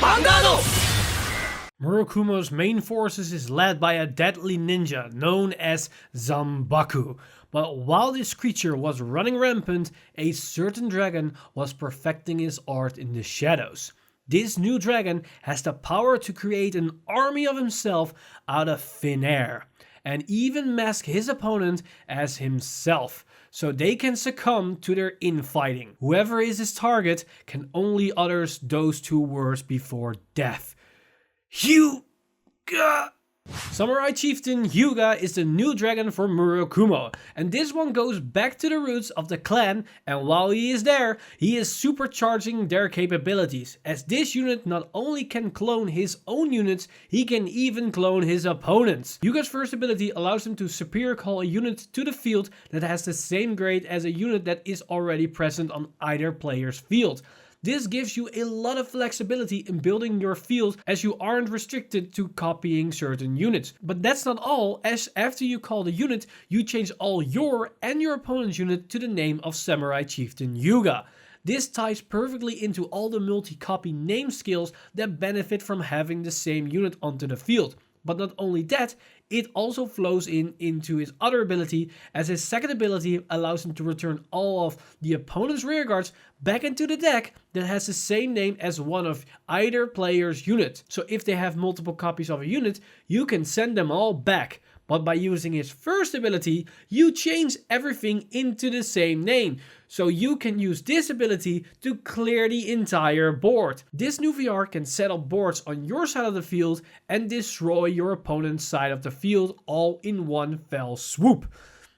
Vanguard! Murakumo's main forces is led by a deadly ninja known as Zanbaku. But while this creature was running rampant, a certain dragon was perfecting his art in the shadows. This new dragon has the power to create an army of himself out of thin air, and even mask his opponent as himself, so they can succumb to their infighting. Whoever is his target can only utter those two words before death. Hyuga! Samurai Chieftain Hyuga is the new dragon for Murakumo, and this one goes back to the roots of the clan, and while he is there, he is supercharging their capabilities, as this unit not only can clone his own units, he can even clone his opponents. Hyuga's first ability allows him to superior call a unit to the field that has the same grade as a unit that is already present on either player's field. This gives you a lot of flexibility in building your field, as you aren't restricted to copying certain units. But that's not all, as after you call the unit, you change all your and your opponent's unit to the name of Samurai Chieftain Hyuga. This ties perfectly into all the multi-copy name skills that benefit from having the same unit onto the field. But not only that, it also flows into his other ability, as his second ability allows him to return all of the opponent's rearguards back into the deck that has the same name as one of either player's unit. So if they have multiple copies of a unit, you can send them all back. But by using his first ability, you change everything into the same name. So you can use this ability to clear the entire board. This new VR can set up boards on your side of the field and destroy your opponent's side of the field all in one fell swoop.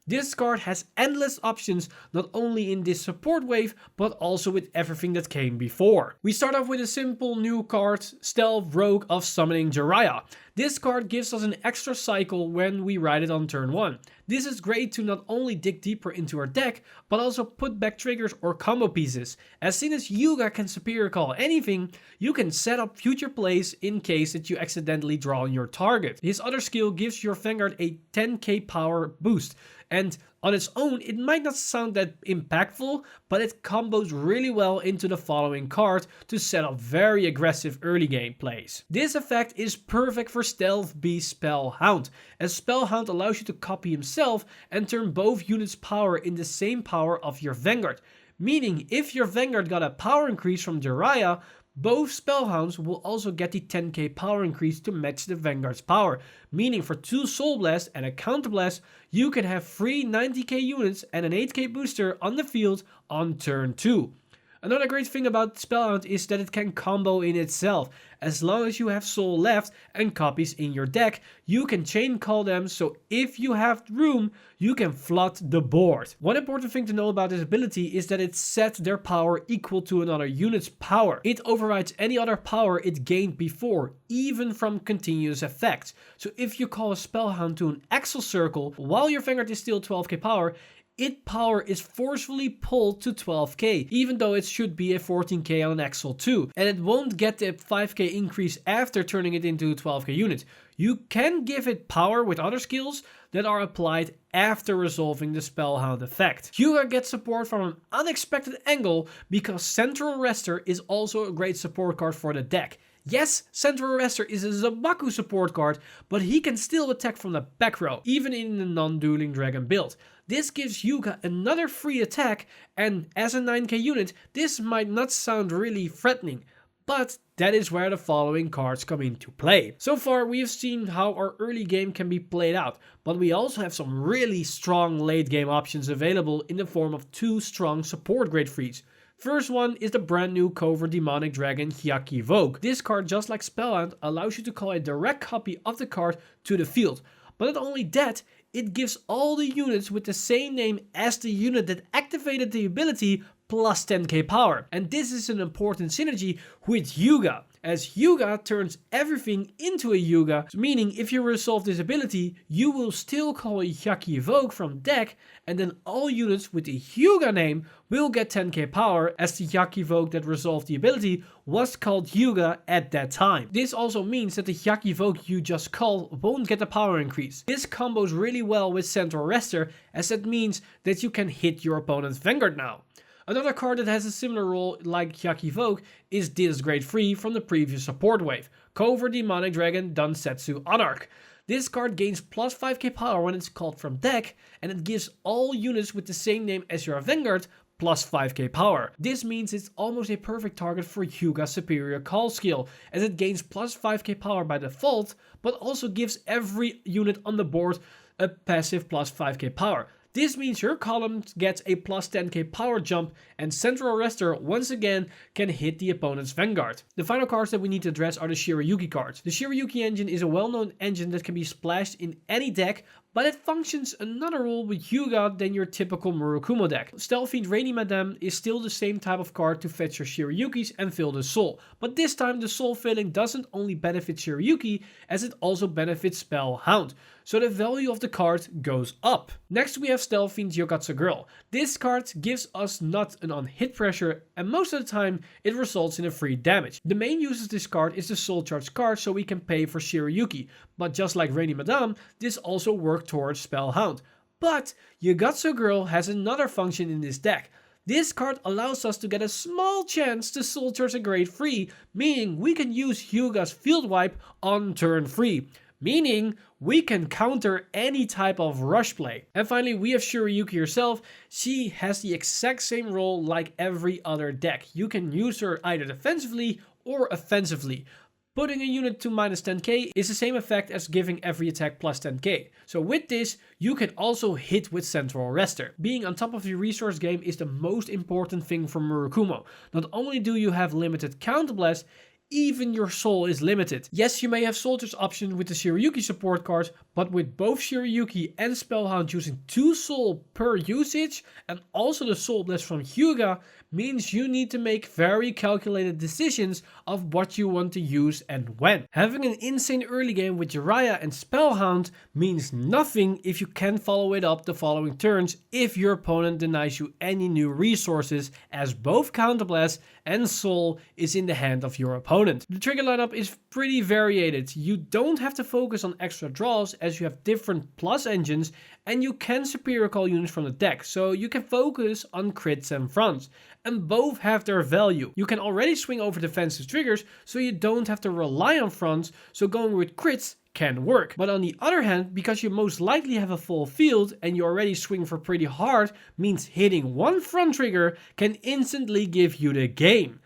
This card has endless options, not only in this support wave, but also with everything that came before. We start off with a simple new card, Stealth Rogue of Summoning Jiraiya. This card gives us an extra cycle when we ride it on turn 1. This is great to not only dig deeper into our deck, but also put back triggers or combo pieces. As soon as Hyuga can superior call anything, you can set up future plays in case that you accidentally draw on your target. His other skill gives your Vanguard a 10k power boost, and on its own it might not sound that impactful, but it combos really well into the following card to set up very aggressive early game plays. This effect is perfect for Stealth Beast Spellhound, as Spellhound allows you to copy himself and turn both units' power in the same power of your Vanguard. Meaning, if your Vanguard got a power increase from Jiraiya, both Spellhounds will also get the 10k power increase to match the Vanguard's power. Meaning for 2 Soul Blast and a Counter Blast, you can have 3 90k units and an 8k booster on the field on turn 2. Another great thing about Spellhound is that it can combo in itself. As long as you have soul left and copies in your deck, you can chain call them, so if you have room, you can flood the board. One important thing to know about this ability is that it sets their power equal to another unit's power. It overrides any other power it gained before, even from continuous effects. So if you call a Spellhound to an Axel circle, while your Vanguard is still 12k power, its power is forcefully pulled to 12k, even though it should be a 14k on an Axel too, and it won't get the 5k increase after turning it into a 12k unit. You can give it power with other skills that are applied after resolving the Spellhound effect. Hyuga gets support from an unexpected angle because Central Arrestor is also a great support card for the deck. Yes, Central Arrestor is a Zanbaku support card, but he can still attack from the back row, even in a non-dueling dragon build. This gives Hyuga another free attack, and as a 9k unit, this might not sound really threatening, but that is where the following cards come into play. So far we have seen how our early game can be played out, but we also have some really strong late game options available in the form of 2 strong support grade 3s. First one is the brand new Covert Demonic Dragon Hyaki Vogue. This card, just like Spellhound, allows you to call a direct copy of the card to the field. But not only that, it gives all the units with the same name as the unit that activated the ability plus 10k power. And this is an important synergy with Hyuga, as Hyuga turns everything into a Hyuga, meaning if you resolve this ability, you will still call a Hyaki Vogue from deck, and then all units with the Hyuga name will get 10k power, as the Hyaki Vogue that resolved the ability was called Hyuga at that time. This also means that the Hyaki Vogue you just called won't get a power increase. This combos really well with Central Arrestor, as that means that you can hit your opponent's Vanguard now. Another card that has a similar role like Hyuga is this Grade 3 from the previous support wave, Covert Demonic Dragon Dansetsu Anarch. This card gains plus 5k power when it's called from deck, and it gives all units with the same name as your Vanguard plus 5k power. This means it's almost a perfect target for Hyuga's superior call skill, as it gains plus 5k power by default, but also gives every unit on the board a passive plus 5k power. This means your column gets a plus 10k power jump, and Central Arrestor once again can hit the opponent's Vanguard. The final cards that we need to address are the Shirayuki cards. The Shirayuki engine is a well-known engine that can be splashed in any deck, but it functions another role with Hyuga than your typical Murakumo deck. Stealthfiend Rainy Madame is still the same type of card to fetch your Shirayukis and fill the soul, but this time the soul filling doesn't only benefit Shirayuki, as it also benefits Spellhound, so the value of the card goes up. Next we have Stealthfiend Yogatsu Girl. This card gives us not an on hit pressure, and most of the time it results in a free damage. The main use of this card is the soul charge card, so we can pay for Shirayuki, but just like Rainy Madame, this also works towards Spellhound. But Yogatsu Girl has another function in this deck. This card allows us to get a small chance to soul charge a grade 3, meaning we can use Hyuga's field wipe on turn 3. Meaning we can counter any type of rush play. And finally we have Shirayuki herself. She has the exact same role like every other deck. You can use her either defensively or offensively. Putting a unit to minus 10k is the same effect as giving every attack plus 10k. So with this, you can also hit with Central Arrestor. Being on top of your resource game is the most important thing for Murakumo. Not only do you have limited counterblast, even your soul is limited. Yes, you may have Soldier's option with the Shirayuki support cards, but with both Shirayuki and Spellhound using 2 soul per usage, and also the soul blast from Hyuga, means you need to make very calculated decisions of what you want to use and when. Having an insane early game with Jiraiya and Spellhound means nothing if you can't follow it up the following turns if your opponent denies you any new resources, as both Counterblast and Soul is in the hand of your opponent. The trigger lineup is pretty varied. You don't have to focus on extra draws as you have different plus engines, and you can superior call units from the deck, so you can focus on crits and fronts. And both have their value. You can already swing over defensive triggers, so you don't have to rely on fronts, so going with crits can work. But on the other hand, because you most likely have a full field and you already swing for pretty hard, means hitting one front trigger can instantly give you the game.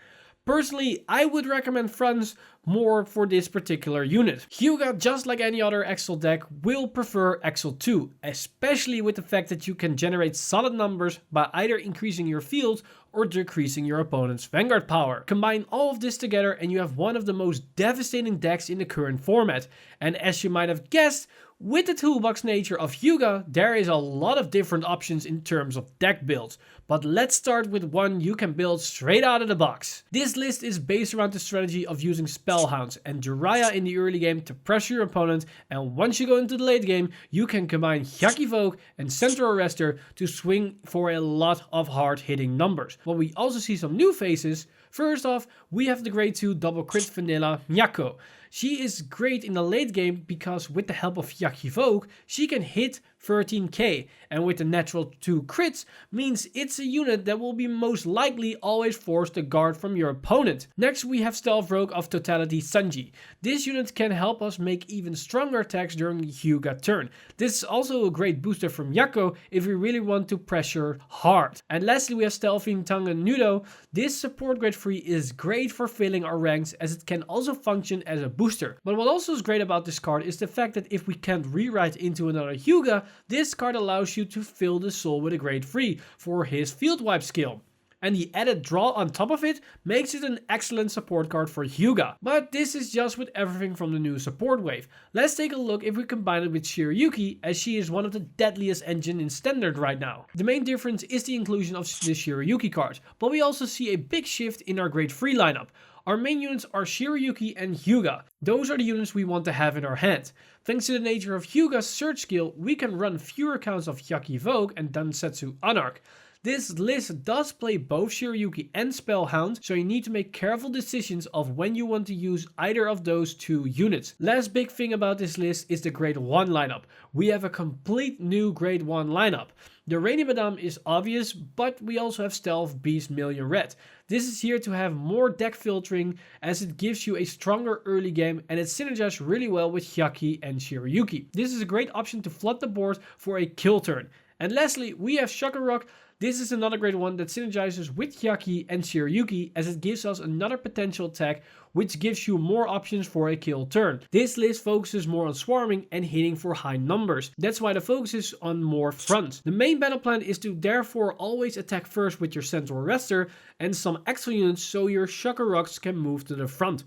Personally, I would recommend fronts more for this particular unit. Hyuga, just like any other Excel deck, will prefer Excel 2, especially with the fact that you can generate solid numbers by either increasing your field or decreasing your opponent's Vanguard power. Combine all of this together and you have one of the most devastating decks in the current format. And as you might have guessed, with the toolbox nature of Hyuga, there is a lot of different options in terms of deck builds. But let's start with one you can build straight out of the box. This list is based around the strategy of using Spellhounds and Jiraiya in the early game to pressure your opponent, and once you go into the late game, you can combine Hyuga and Central Arrestor to swing for a lot of hard hitting numbers. But we also see some new faces. First off, we have the grade 2 double crit vanilla Miyako. She is great in the late game because with the help of Hyuga, she can hit 13k, and with the natural 2 crits means it's a unit that will be most likely always forced to guard from your opponent. Next we have Stealth Rogue of Totality Sanji. This unit can help us make even stronger attacks during the Hyuga turn. This is also a great booster from Miyako if we really want to pressure hard. And lastly we have Stealthing Tangen Nudo. This support grade 3 is great for filling our ranks as it can also function as a booster. But what also is great about this card is the fact that if we can't rewrite into another Hyuga, this card allows you to fill the soul with a grade 3 for his field wipe skill. And the added draw on top of it makes it an excellent support card for Hyuga. But this is just with everything from the new support wave. Let's take a look if we combine it with Shirayuki, as she is one of the deadliest engine in standard right now. The main difference is the inclusion of the Shirayuki card, but we also see a big shift in our grade 3 lineup. Our main units are Shirayuki and Hyuga. Those are the units we want to have in our hand. Thanks to the nature of Hyuga's search skill, we can run fewer counts of Hyuga and Dansetsu Anarch. This list does play both Shirayuki and Spellhound, so you need to make careful decisions of when you want to use either of those two units. Last big thing about this list is the grade 1 lineup. We have a complete new grade 1 lineup. The Rainy Madame is obvious, but we also have Stealth, Beast, Million Red. This is here to have more deck filtering as it gives you a stronger early game and it synergizes really well with Hyuga and Shirayuki. This is a great option to flood the board for a kill turn. And lastly, we have Shock. This is another great one that synergizes with Hyuga and Shirayuki as it gives us another potential attack which gives you more options for a kill turn. This list focuses more on swarming and hitting for high numbers. That's why the focus is on more fronts. The main battle plan is to therefore always attack first with your central arrestor and some extra units so your Shock can move to the front.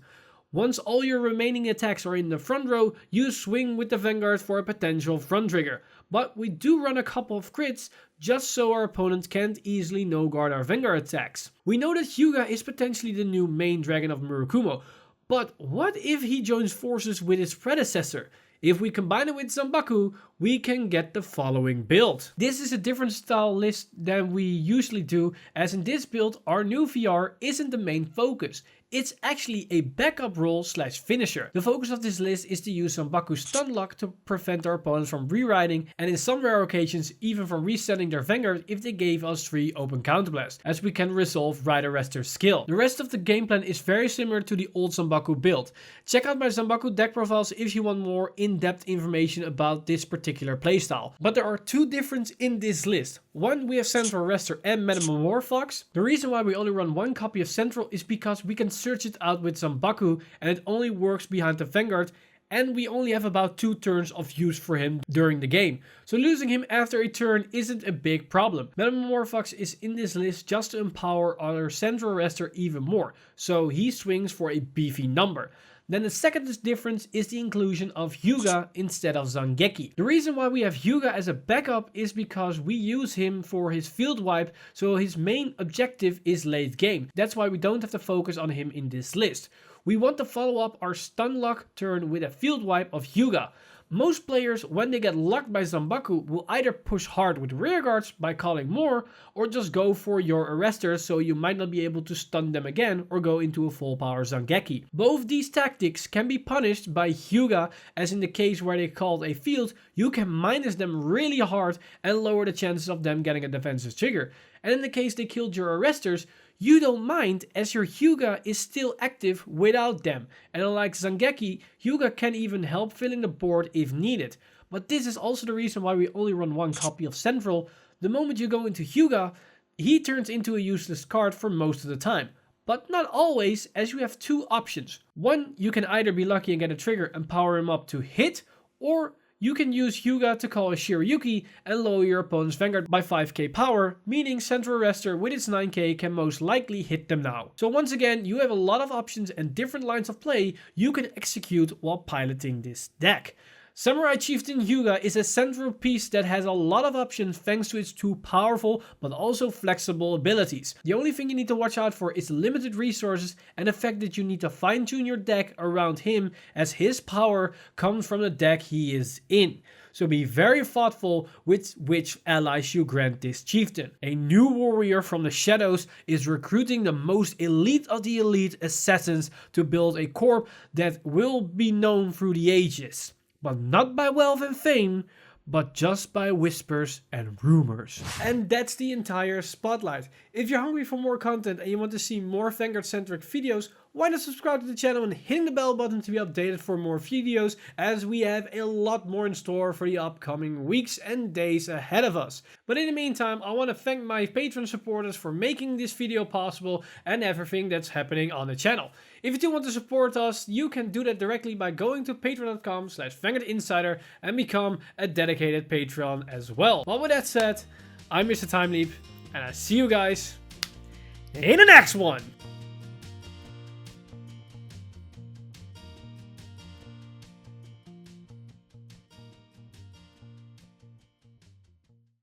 Once all your remaining attacks are in the front row, you swing with the Vanguard for a potential front trigger. But we do run a couple of crits, just so our opponent can't easily no-guard our Vanguard attacks. We know that Hyuga is potentially the new main dragon of Murakumo, but what if he joins forces with his predecessor? If we combine it with Zanbaku, we can get the following build. This is a different style list than we usually do, as in this build our new VR isn't the main focus. It's actually a backup role slash finisher. The focus of this list is to use Zanbaku's stun lock to prevent our opponents from rewriting and in some rare occasions even from resetting their Vanguard if they gave us 3 open counterblasts, as we can resolve Right Arrestor's skill. The rest of the game plan is very similar to the old Zanbaku build. Check out my Zanbaku deck profiles if you want more in-depth information about this particular playstyle. But there are 2 differences in this list. One, we have Central Arrestor and Metamorphox. The reason why we only run 1 copy of Central is because we can search it out with Zanbaku and it only works behind the Vanguard, and we only have about 2 turns of use for him during the game. So losing him after a turn isn't a big problem. Metamorphox is in this list just to empower our Central Arrestor even more, so he swings for a beefy number. Then the second difference is the inclusion of Hyuga instead of Zangeki. The reason why we have Hyuga as a backup is because we use him for his field wipe, so his main objective is late game. That's why we don't have to focus on him in this list. We want to follow up our stun lock turn with a field wipe of Hyuga. Most players, when they get locked by Zanbaku, will either push hard with rear guards by calling more, or just go for your arrestors so you might not be able to stun them again or go into a full power Zangeki. Both these tactics can be punished by Hyuga, as in the case where they called a field, you can minus them really hard and lower the chances of them getting a defensive trigger. And in the case they killed your arrestors, you don't mind as your Hyuga is still active without them, and unlike Zangeki, Hyuga can even help filling the board if needed. But this is also the reason why we only run 1 copy of Central. The moment you go into Hyuga, he turns into a useless card for most of the time. But not always, as you have 2 options. One, you can either be lucky and get a trigger and power him up to hit, or you can use Hyuga to call a Shirayuki and lower your opponent's Vanguard by 5k power, meaning Central Arrestor with its 9k can most likely hit them now. So once again, you have a lot of options and different lines of play you can execute while piloting this deck. Samurai Chieftain Hyuga is a central piece that has a lot of options thanks to its 2 powerful but also flexible abilities. The only thing you need to watch out for is limited resources and the fact that you need to fine tune your deck around him, as his power comes from the deck he is in. So be very thoughtful with which allies you grant this chieftain. A new warrior from the shadows is recruiting the most elite of the elite assassins to build a corps that will be known through the ages. But not by wealth and fame, but just by whispers and rumors. And that's the entire spotlight. If you're hungry for more content and you want to see more Vanguard-centric videos, why not subscribe to the channel and hit the bell button to be updated for more videos, as we have a lot more in store for the upcoming weeks and days ahead of us. But in the meantime, I want to thank my Patreon supporters for making this video possible and everything that's happening on the channel. If you do want to support us, you can do that directly by going to patreon.com/VanguardInsider and become a dedicated Patreon as well. But with that said, I'm Mr. Time Leap, and I see you guys in the next one!